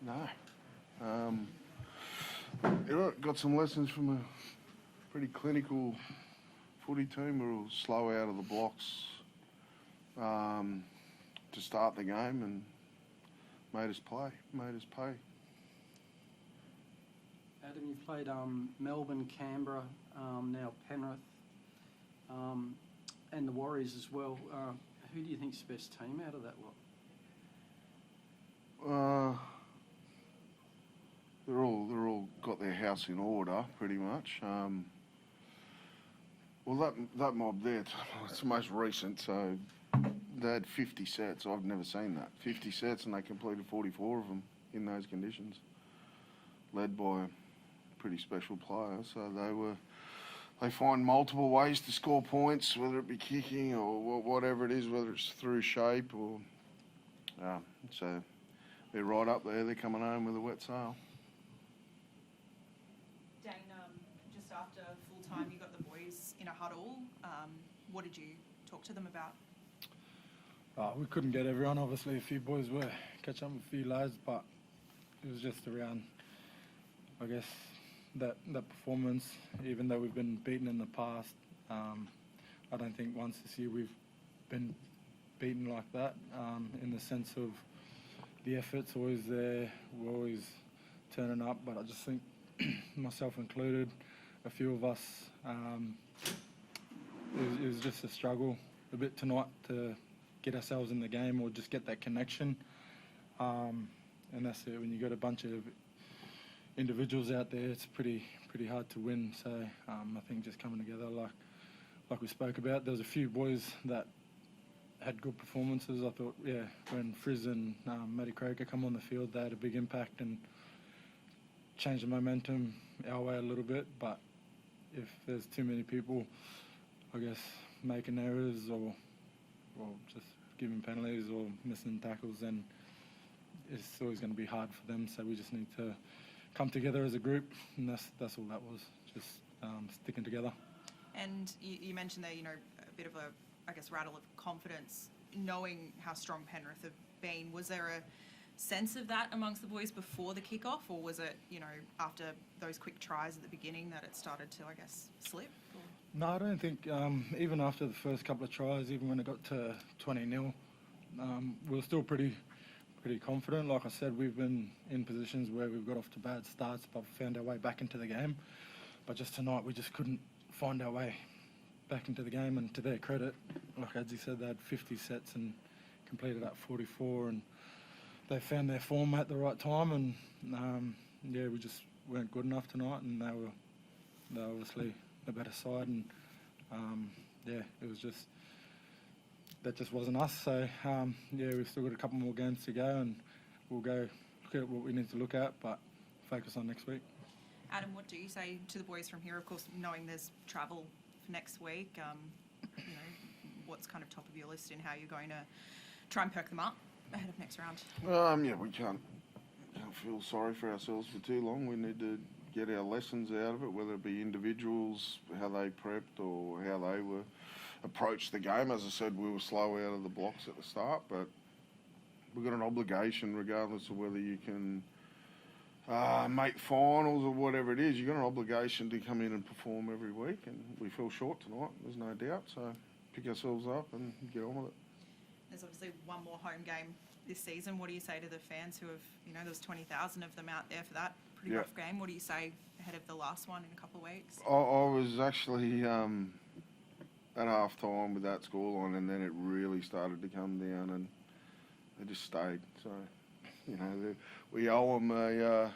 No. Got some lessons from a pretty clinical footy team who were slow out of the blocks to start the game and made us pay. Adam, you've played Melbourne, Canberra, now Penrith, and the Warriors as well. Who do you think's the best team out of that lot? They're all got their house in order, pretty much. Well, that mob there, it's the most recent, so they had 50 sets. I've never seen that. 50 sets, and they completed 44 of them in those conditions, led by a pretty special player. So they find multiple ways to score points, whether it be kicking or whatever it is, whether it's through shape or... so they're right up there. They're coming home with a wet sail. Dane, just after full time, you got the boys in a huddle. What did you talk to them about? We couldn't get everyone. Obviously, a few boys were catching up with a few lads, but it was just around, I guess, that performance. Even though we've been beaten in the past, I don't think once this year we've been beaten like that. In the sense of the effort's always there, we're always turning up. But I just think, myself included, a few of us, it was just a struggle a bit tonight to get ourselves in the game or just get that connection. And that's it. When you got a bunch of individuals out there, it's pretty hard to win. So I think just coming together, like we spoke about, there was a few boys that had good performances. I thought, when Frizz and Matty Croker come on the field, they had a big impact and changed the momentum our way a little bit. But if there's too many people, I guess, making errors or just giving penalties or missing tackles, then it's always going to be hard for them. So we just need to come together as a group, and that's all that was, just sticking together. And you mentioned there, a bit of a, I guess, rattle of confidence, knowing how strong Penrith have been. Was there a sense of that amongst the boys before the kickoff, or was it, after those quick tries at the beginning that it started to, I guess, slip? Or? No, I don't think, even after the first couple of tries, even when it got to 20-0, we were still pretty confident. Like I said, we've been in positions where we've got off to bad starts but found our way back into the game. But just tonight, we just couldn't find our way back into the game. And to their credit, like Adzi said, they had 50 sets and completed at 44, and they found their form at the right time. And we just weren't good enough tonight, and they're obviously a better side. And it was just, that just wasn't us. So we've still got a couple more games to go, and we'll go look at what we need to look at, but focus on next week. Adam, what do you say to the boys from here? Of course, knowing there's travel for next week, what's kind of top of your list in how you're going to try and perk them up ahead of next round? We can't feel sorry for ourselves for too long. We need to get our lessons out of it, whether it be individuals, how they prepped or how they were approached the game. As I said, we were slow out of the blocks at the start, but we've got an obligation, regardless of whether you can make finals or whatever it is. You've got an obligation to come in and perform every week, and we fell short tonight, there's no doubt. So pick ourselves up and get on with it. There's obviously one more home game this season. What do you say to the fans who have, there was 20,000 of them out there for that pretty rough game? What do you say ahead of the last one in a couple of weeks? I was actually at half time with that scoreline, and then it really started to come down, and they just stayed. So, we owe them a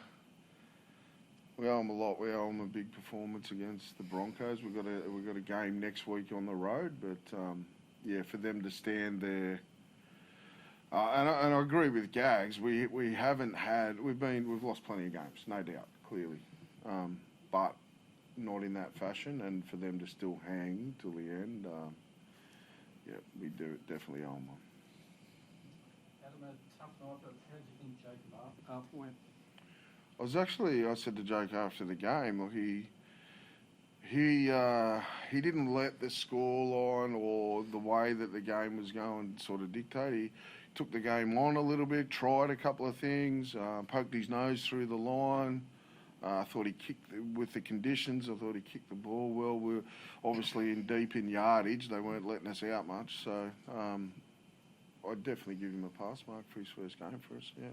lot. We owe them a big performance against the Broncos. We've got a game next week on the road, but for them to stand there. And I agree with Gags. We've lost plenty of games, no doubt, clearly, but not in that fashion. And for them to still hang till the end, we do definitely owe them one. Adam, a tough night, but how do you think Jacob went? I said to Jake after the game, well, he didn't let the scoreline or the way that the game was going sort of dictate. took the game on a little bit, tried a couple of things, poked his nose through the line. I thought he kicked with the conditions. I thought he kicked the ball well. We're obviously deep in yardage. They weren't letting us out much. So I'd definitely give him a pass mark for his first game for us, yeah.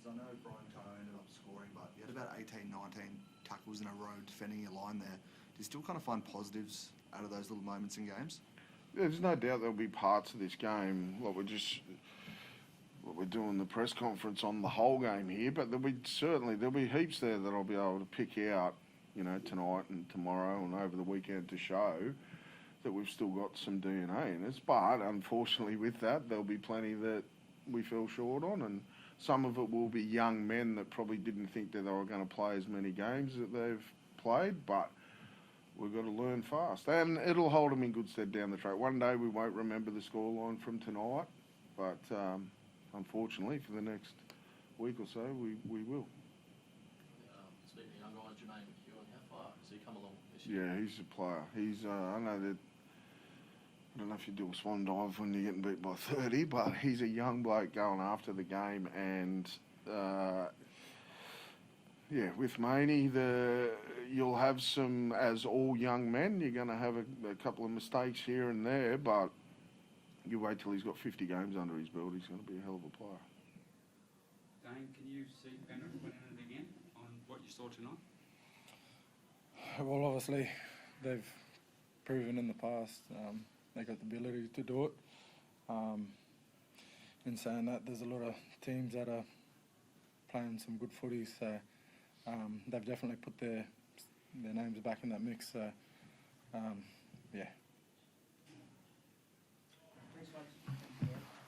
I know Brian Coe ended up scoring, but you had about 18, 19 tackles in a row defending your line there. Do you still kind of find positives out of those little moments in games? Yeah, there's no doubt there'll be parts of this game, like we're doing the press conference on the whole game here, but there'll be heaps there that I'll be able to pick out, you know, tonight and tomorrow and over the weekend to show that we've still got some DNA in us. But unfortunately with that, there'll be plenty that we fell short on, and some of it will be young men that probably didn't think that they were going to play as many games that they've played, but we've got to learn fast. And it'll hold them in good stead down the track. One day we won't remember the scoreline from tonight, but unfortunately for the next week or so, we will. Speaking of young guys, Jermaine McEwen, how far has he come along this year? Yeah, he's a player. I know that, I don't know if you do a swan dive when you're getting beat by 30, but he's a young bloke going after the game. And, yeah, with Maney, you'll have some, as all young men, you're going to have a couple of mistakes here and there, but you wait till he's got 50 games under his belt, he's going to be a hell of a player. Dane, can you see Penrith winning it again on what you saw tonight? Well, obviously, they've proven in the past they got the ability to do it. In saying that, there's a lot of teams that are playing some good footy, so they've definitely put their names back in that mix. So, yeah.